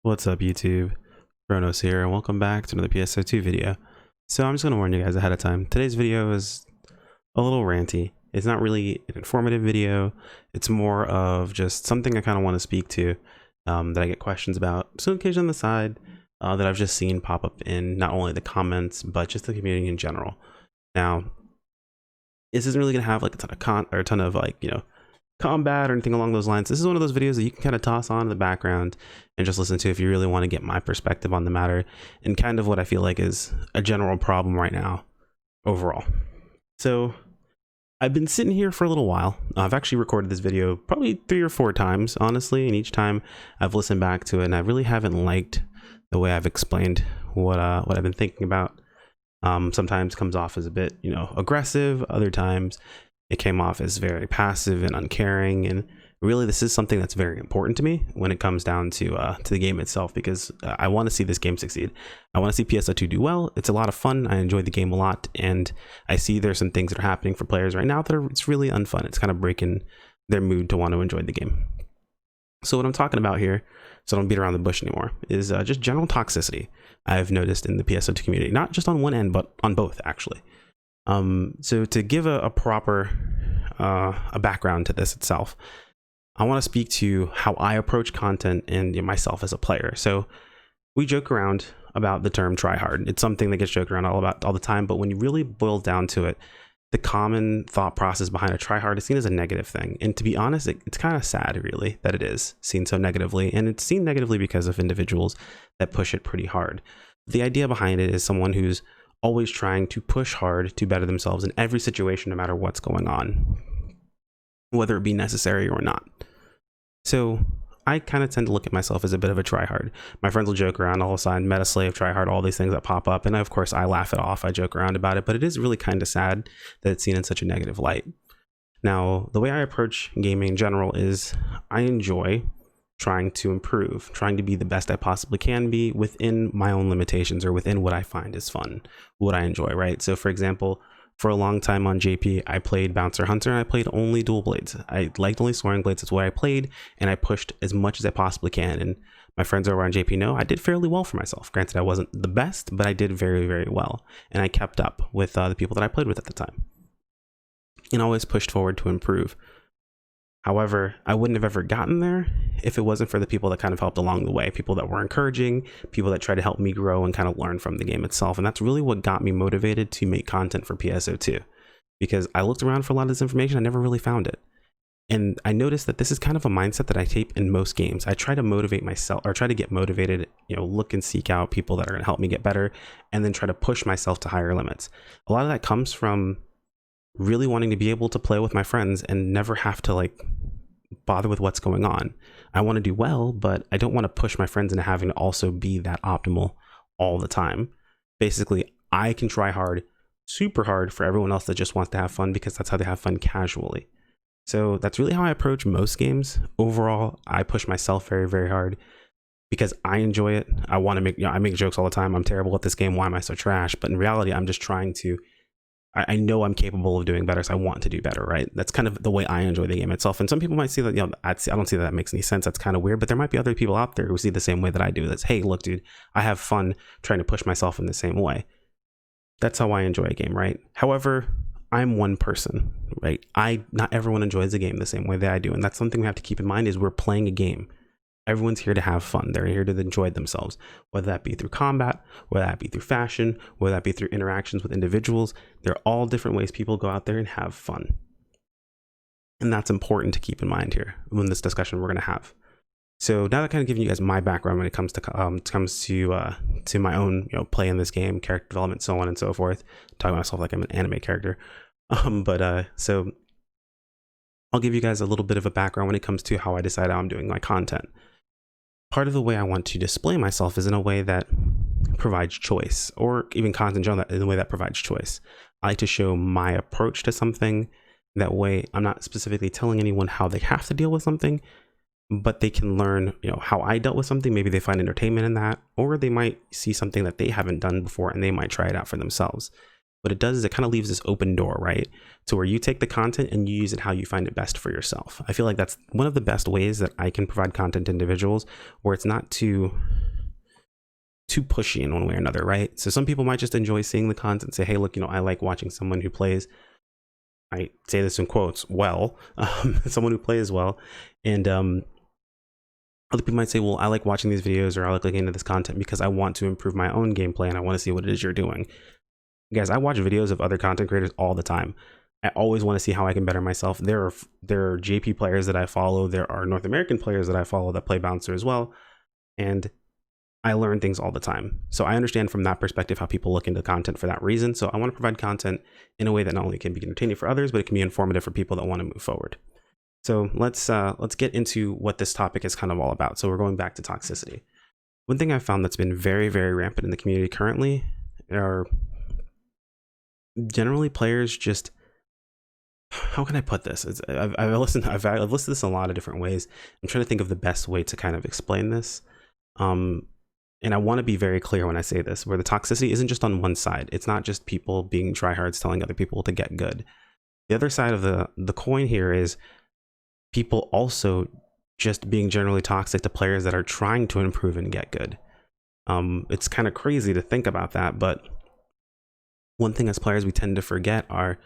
What's up, YouTube? Chronos here, and welcome back to another PSO2 video. So I'm just going to warn you guys ahead of time. Today's video is a little ranty. It's not really an informative video. It's more of just something I kind of want to speak to that I get questions about. So occasionally on the side that I've just seen pop up in not only the comments, but just the community in general. Now, this isn't really going to have like a ton of combat or anything along those lines. This is one of those videos that you can kind of toss on in the background and just listen to if you really want to get my perspective on the matter and kind of what I feel like is a general problem right now overall. So I've been sitting here for a little while. I've actually recorded this video probably 3 or 4 times, honestly, and each time I've listened back to it and I really haven't liked the way I've explained what I've been thinking about. Sometimes comes off as a bit, aggressive. Other times it came off as very passive and uncaring, and really this is something that's very important to me when it comes down to the game itself, because I want to see this game succeed. I want to see PSO2 do well. It's a lot of fun. I enjoy the game a lot, and I see there's some things that are happening for players right now that it's really unfun. It's kind of breaking their mood to want to enjoy the game. So what I'm talking about here, so I don't beat around the bush anymore, is just general toxicity I've noticed in the PSO2 community, not just on one end, but on both actually. So to give a proper a background to this itself, I want to speak to how I approach content and myself as a player. So we joke around about the term tryhard. It's something that gets joked around all the time, but when you really boil down to it, the common thought process behind a tryhard is seen as a negative thing. And to be honest, it's kind of sad really that it is seen so negatively, and it's seen negatively because of individuals that push it pretty hard. The idea behind it is someone who's always trying to push hard to better themselves in every situation, no matter what's going on, whether it be necessary or not. So I kind of tend to look at myself as a bit of a tryhard. My friends will joke around all the time, meta slave, tryhard, all these things that pop up. And of course I laugh it off. I joke around about it, but it is really kind of sad that it's seen in such a negative light. Now, the way I approach gaming in general is I enjoy trying to improve, trying to be the best I possibly can be within my own limitations or within what I find is fun, what I enjoy, right? So for example, for a long time on JP, I played Bouncer Hunter and I played only dual blades. I liked only soaring blades. That's what I played, and I pushed as much as I possibly can. And my friends over on JP know I did fairly well for myself. Granted, I wasn't the best, but I did very, very well. And I kept up with the people that I played with at the time and always pushed forward to improve. However, I wouldn't have ever gotten there if it wasn't for the people that kind of helped along the way, people that were encouraging, people that tried to help me grow and kind of learn from the game itself. And that's really what got me motivated to make content for PSO2, because I looked around for a lot of this information. I never really found it. And I noticed that this is kind of a mindset that I tape in most games. I try to motivate myself, or try to get motivated, look and seek out people that are going to help me get better, and then try to push myself to higher limits. A lot of that comes from really wanting to be able to play with my friends and never have to bother with what's going on. I want to do well, but I don't want to push my friends into having to also be that optimal all the time. Basically, I can try hard, super hard, for everyone else that just wants to have fun, because that's how they have fun casually. So that's really how I approach most games. Overall, I push myself very, very hard because I enjoy it. I want to make, I make jokes all the time. I'm terrible at this game. Why am I so trash? But in reality, I'm just trying to, I know I'm capable of doing better, so I want to do better, right? That's kind of the way I enjoy the game itself. And some people might see that, I don't see that makes any sense. That's kind of weird, but there might be other people out there who see the same way that I do. That's, hey, look, dude, I have fun trying to push myself in the same way. That's how I enjoy a game, right? However, I'm one person, right? Not everyone enjoys a game the same way that I do. And that's something we have to keep in mind, is we're playing a game. Everyone's here to have fun. They're here to enjoy themselves, whether that be through combat, whether that be through fashion, whether that be through interactions with individuals. They're all different ways people go out there and have fun. And that's important to keep in mind here when this discussion we're going to have. So now that kind of giving you guys my background when it comes to my own play in this game, character development, so on and so forth. Talking about myself like I'm an anime character, so I'll give you guys a little bit of a background when it comes to how I decide how I'm doing my content. Part of the way I want to display myself is in a way that provides choice, or even content in general in a way that provides choice. I like to show my approach to something. That way I'm not specifically telling anyone how they have to deal with something, but they can learn, how I dealt with something. Maybe they find entertainment in that, or they might see something that they haven't done before and they might try it out for themselves. what it does is it kind of leaves this open door, right? To where you take the content and you use it how you find it best for yourself. I feel like that's one of the best ways that I can provide content to individuals, where it's not too pushy in one way or another, right? So some people might just enjoy seeing the content, say, hey, look, you know, I like watching someone who plays, I say this in quotes, well, someone who plays well. And other people might say, well, I like watching these videos, or I like looking into this content because I want to improve my own gameplay and I want to see what it is you're doing. Guys, I watch videos of other content creators all the time. I always want to see how I can better myself. There are JP players that I follow. There are North American players that I follow that play Bouncer as well. And I learn things all the time. So I understand from that perspective how people look into content for that reason. So I want to provide content in a way that not only can be entertaining for others, but it can be informative for people that want to move forward. So let's get into what this topic is kind of all about. So we're going back to toxicity. One thing I've found that's been very, very rampant in the community currently are generally players just, how can I put this? I've listed this in a lot of different ways. I'm trying to think of the best way to kind of explain this. And I want to be very clear when I say this, where the toxicity isn't just on one side. It's not just people being tryhards telling other people to get good. The other side of the coin here is people also just being generally toxic to players that are trying to improve and get good. It's kind of crazy to think about that, but one thing as players we tend to forget are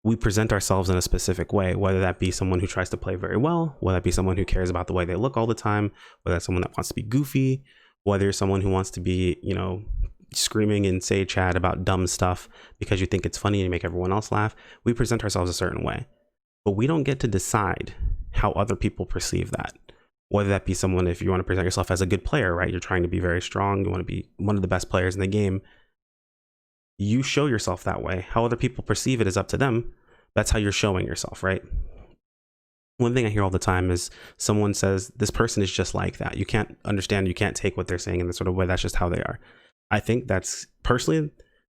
we present ourselves in a specific way, whether that be someone who tries to play very well, whether that be someone who cares about the way they look all the time, whether that's someone that wants to be goofy, whether you're someone who wants to be, you know, screaming in Say chat about dumb stuff because you think it's funny and you make everyone else laugh. We present ourselves a certain way, but we don't get to decide how other people perceive that. Whether that be someone, if you want to present yourself as a good player, right? You're trying to be very strong. You want to be one of the best players in the game. You show yourself that way. How other people perceive it is up to them. That's how you're showing yourself, right? One thing I hear all the time is someone says, this person is just like that. You can't understand, you can't take what they're saying in this sort of way. That's just how they are. I think that's, personally,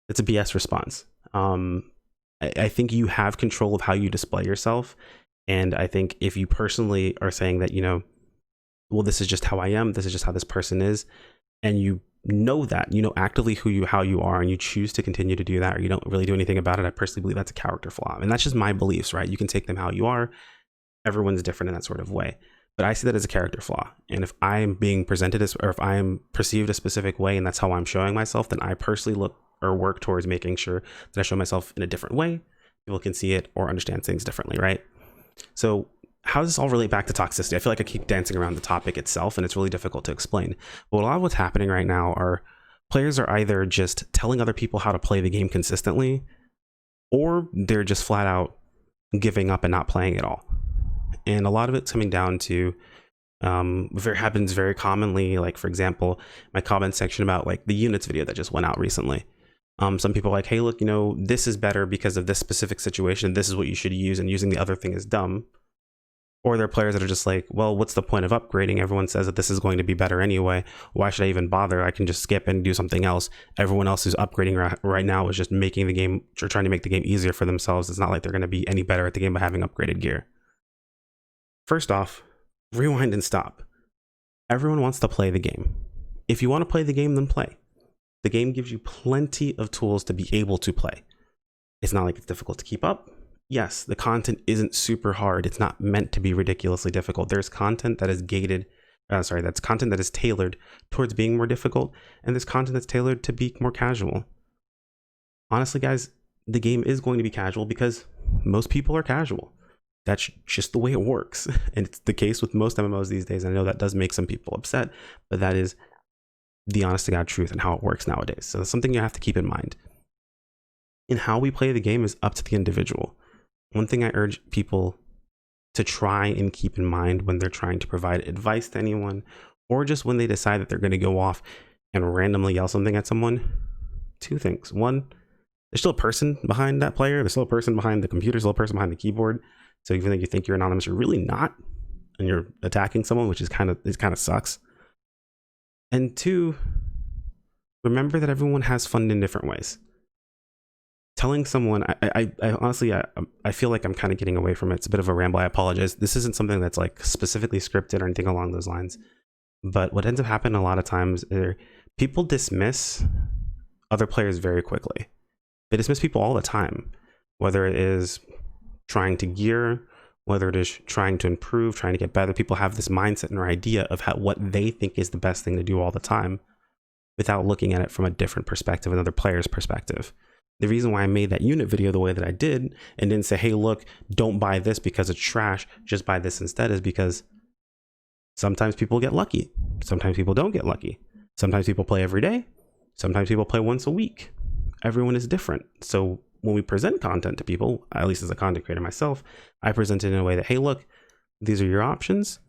it's a BS response. I think you have control of how you display yourself. And I think if you personally are saying that, you know, well, this is just how I am, this is just how this person is, and you know that, you know actively how you are, and you choose to continue to do that, or you don't really do anything about it, I personally believe that's a character flaw. And that's just my beliefs, right? You can take them how you are. Everyone's different in that sort of way, but I see that as a character flaw. And if I'm being presented as, or if I am perceived a specific way and that's how I'm showing myself, then I personally look or work towards making sure that I show myself in a different way. People can see it or understand things differently, right? So how does this all relate back to toxicity? I feel like I keep dancing around the topic itself and it's really difficult to explain. But a lot of what's happening right now are players are either just telling other people how to play the game consistently, or they're just flat out giving up and not playing at all. And a lot of it's coming down to, happens very commonly, like, for example, my comment section about like the units video that just went out recently. Some people are like, hey, look, you know, this is better because of this specific situation. This is what you should use, and using the other thing is dumb. Or there are players that are just like, well, what's the point of upgrading? Everyone says that this is going to be better anyway. Why should I even bother? I can just skip and do something else. Everyone else who's upgrading right now is just making the game, or trying to make the game easier for themselves. It's not like they're going to be any better at the game by having upgraded gear. First off, rewind and stop. Everyone wants to play the game. If you want to play the game, then play. The game gives you plenty of tools to be able to play. It's not like it's difficult to keep up. Yes, the content isn't super hard. It's not meant to be ridiculously difficult. There's content that is that's content that is tailored towards being more difficult, and there's content that's tailored to be more casual. Honestly, guys, the game is going to be casual because most people are casual. That's just the way it works. And it's the case with most MMOs these days. I know that does make some people upset, but that is the honest to God truth and how it works nowadays. So that's something you have to keep in mind. And how we play the game is up to the individual. One thing I urge people to try and keep in mind when they're trying to provide advice to anyone, or just when they decide that they're going to go off and randomly yell something at someone, two things. One, there's still a person behind that player. There's still a person behind the computer, still a person behind the keyboard. So even though you think you're anonymous, you're really not, and you're attacking someone, which is kind of sucks. And two, remember that everyone has fun in different ways. Telling someone, I honestly, I feel like I'm kind of getting away from it. It's a bit of a ramble. I apologize. This isn't something that's like specifically scripted or anything along those lines. But what ends up happening a lot of times is people dismiss other players very quickly. They dismiss people all the time, whether it is trying to gear, whether it is trying to improve, trying to get better. People have this mindset and or idea of what they think is the best thing to do all the time without looking at it from a different perspective, another player's perspective. The reason why I made that unit video the way that I did and didn't say, hey, look, don't buy this because it's trash, just buy this instead, is because sometimes people get lucky. Sometimes people don't get lucky. Sometimes people play every day. Sometimes people play once a week. Everyone is different. So when we present content to people, at least as a content creator myself, I present it in a way that, hey, look, these are your options.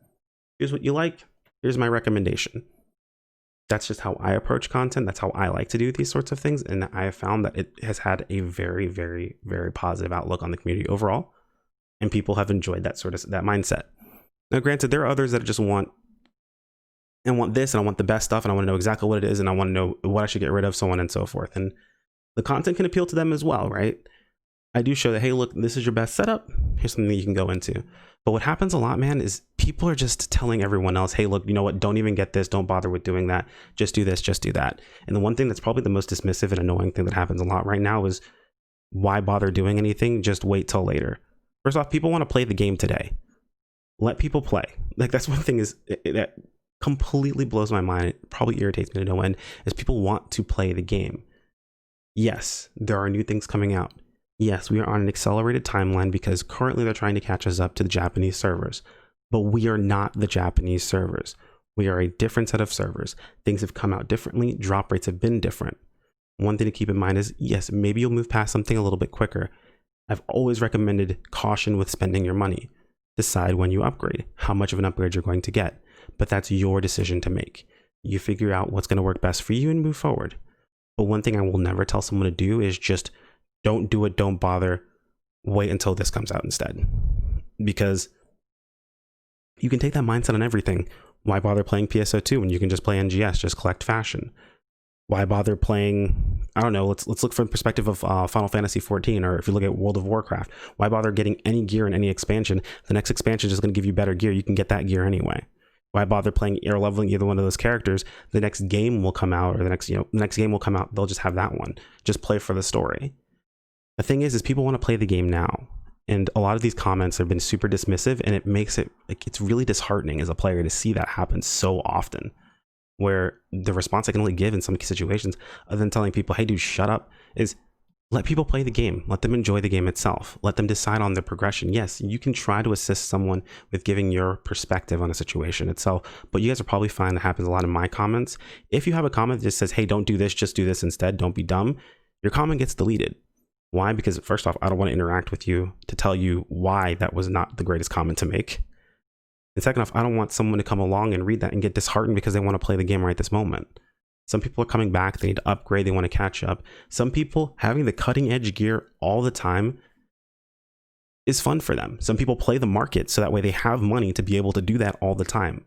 Here's what you like. Here's my recommendation. That's just how I approach content. That's how I like to do these sorts of things. And I have found that it has had a very, very, very positive outlook on the community overall. And people have enjoyed that that mindset. Now, granted, there are others that just want this, and I want the best stuff, and I want to know exactly what it is, and I want to know what I should get rid of, so on and so forth. And the content can appeal to them as well, right? I do show that, hey, look, this is your best setup. Here's something that you can go into. But what happens a lot, man, is people are just telling everyone else, hey, look, you know what? Don't even get this. Don't bother with doing that. Just do this. Just do that. And the one thing that's probably the most dismissive and annoying thing that happens a lot right now is, why bother doing anything? Just wait till later. First off, people want to play the game today. Let people play. Like, that's one thing that completely blows my mind. It probably irritates me to no end, is people want to play the game. Yes, there are new things coming out. Yes, we are on an accelerated timeline because currently they're trying to catch us up to the Japanese servers, but we are not the Japanese servers. We are a different set of servers. Things have come out differently. Drop rates have been different. One thing to keep in mind is, yes, maybe you'll move past something a little bit quicker. I've always recommended caution with spending your money. Decide when you upgrade, how much of an upgrade you're going to get, but that's your decision to make. You figure out what's going to work best for you and move forward. But one thing I will never tell someone to do is just don't do it, don't bother, wait until this comes out instead. Because you can take that mindset on everything. Why bother playing PSO2 when you can just play NGS, just collect fashion? Why bother playing, I don't know, let's look from the perspective of Final Fantasy 14, or if you look at World of Warcraft, why bother getting any gear in any expansion? The next expansion is just going to give you better gear. You can get that gear anyway. Why bother playing or leveling either one of those characters? The next game will come out, or the next game will come out, they'll just have that one. Just play for the story. The thing is people want to play the game now. And a lot of these comments have been super dismissive, and it makes it, like, it's really disheartening as a player to see that happen so often, where the response I can only give in some situations, other than telling people, hey dude, shut up, is let people play the game. Let them enjoy the game itself. Let them decide on the progression. Yes, you can try to assist someone with giving your perspective on a situation itself, but you guys will probably find that happens a lot in my comments. If you have a comment that just says, hey, don't do this, just do this instead, don't be dumb, your comment gets deleted. Why? Because first off, I don't want to interact with you to tell you why that was not the greatest comment to make. And second off, I don't want someone to come along and read that and get disheartened because they want to play the game right this moment. Some people are coming back, they need to upgrade, they want to catch up. Some people having the cutting edge gear all the time is fun for them. Some people play the market so that way they have money to be able to do that all the time.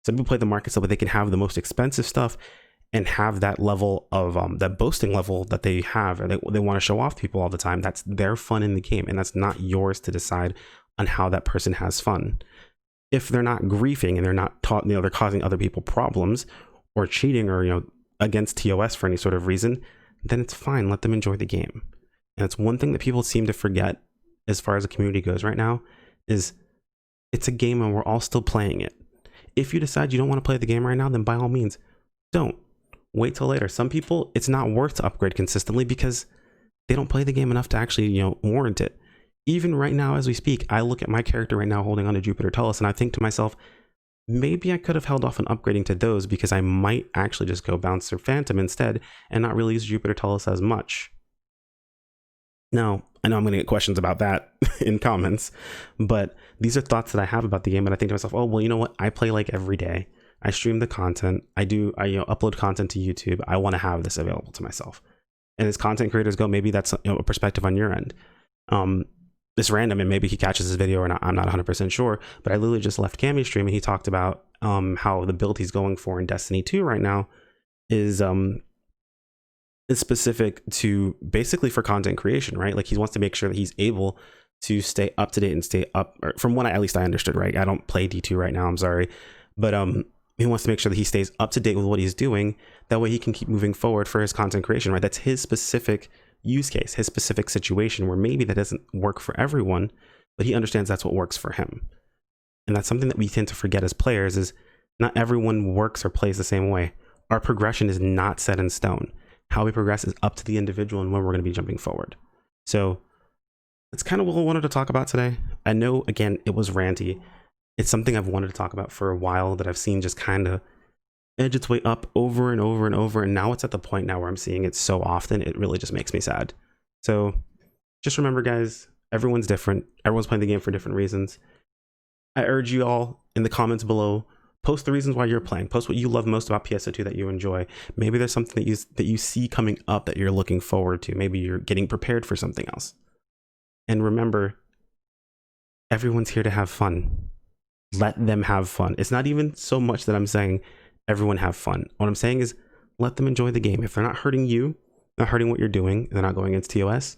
Some people play the market so that they can have the most expensive stuff and have that level of that boasting level that they have, or they want to show off to people all the time. That's their fun in the game, and that's not yours to decide on how that person has fun. If they're not griefing and they're not taught, they're causing other people problems or cheating or against TOS for any sort of reason, then it's fine. Let them enjoy the game. And it's one thing that people seem to forget as far as the community goes right now, is it's a game and we're all still playing it. If you decide you don't want to play the game right now, then by all means, don't. Wait till later. Some people, it's not worth to upgrade consistently because they don't play the game enough to actually, warrant it. Even right now as we speak, I look at my character right now holding on to Jupiter Tullus, and I think to myself, maybe I could have held off on upgrading to those because I might actually just go bounce through Phantom instead and not really use Jupiter Tullus as much. Now, I know I'm going to get questions about that in comments, but these are thoughts that I have about the game, and I think to myself, oh, well, you know what? I play like every day. I stream the content. I upload content to YouTube. I want to have this available to myself. And as content creators go, maybe that's a perspective on your end. It's random, and maybe he catches this video or not. I'm not 100% sure, but I literally just left Cammy's stream, and he talked about how the build he's going for in Destiny 2 right now is specific to basically for content creation, right? Like he wants to make sure that he's able to stay up to date and stay up, or from what at least I understood, right? I don't play D2 right now, I'm sorry, but he wants to make sure that he stays up to date with what he's doing. That way he can keep moving forward for his content creation, right? That's his specific use case, his specific situation where maybe that doesn't work for everyone, but he understands that's what works for him. And that's something that we tend to forget as players, is not everyone works or plays the same way. Our progression is not set in stone. How we progress is up to the individual and when we're going to be jumping forward. So that's kind of what I wanted to talk about today. I know, again, it was ranty. It's something I've wanted to talk about for a while, that I've seen just kind of edge its way up over and over and over. And now it's at the point now where I'm seeing it so often, it really just makes me sad. So just remember, guys, everyone's different. Everyone's playing the game for different reasons. I urge you all in the comments below, post the reasons why you're playing. Post what you love most about PSO2 that you enjoy. Maybe there's something that you see coming up that you're looking forward to. Maybe you're getting prepared for something else. And remember, everyone's here to have fun. Let them have fun. It's not even so much that I'm saying everyone have fun. What I'm saying is let them enjoy the game. If they're not hurting you, not hurting what you're doing, they're not going against TOS,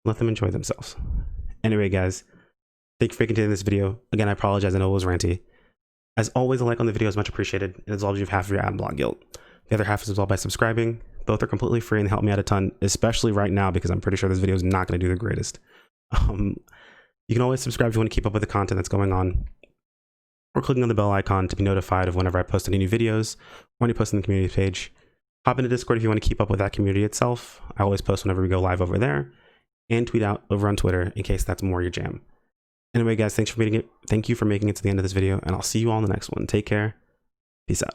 let them enjoy themselves. Anyway, guys, thank you for continuing this video. Again, I apologize. I know it was ranty. As always, a like on the video is much appreciated. It absolves you of half of your ad block guilt. The other half is absolved by subscribing. Both are completely free and help me out a ton, especially right now, because I'm pretty sure this video is not going to do the greatest. You can always subscribe if you want to keep up with the content that's going on, or clicking on the bell icon to be notified of whenever I post any new videos, or when you post on the community page. Hop into Discord if you want to keep up with that community itself. I always post whenever we go live over there, and tweet out over on Twitter in case that's more your jam. Anyway, guys, thank you for making it to the end of this video, and I'll see you all in the next one. Take care. Peace out.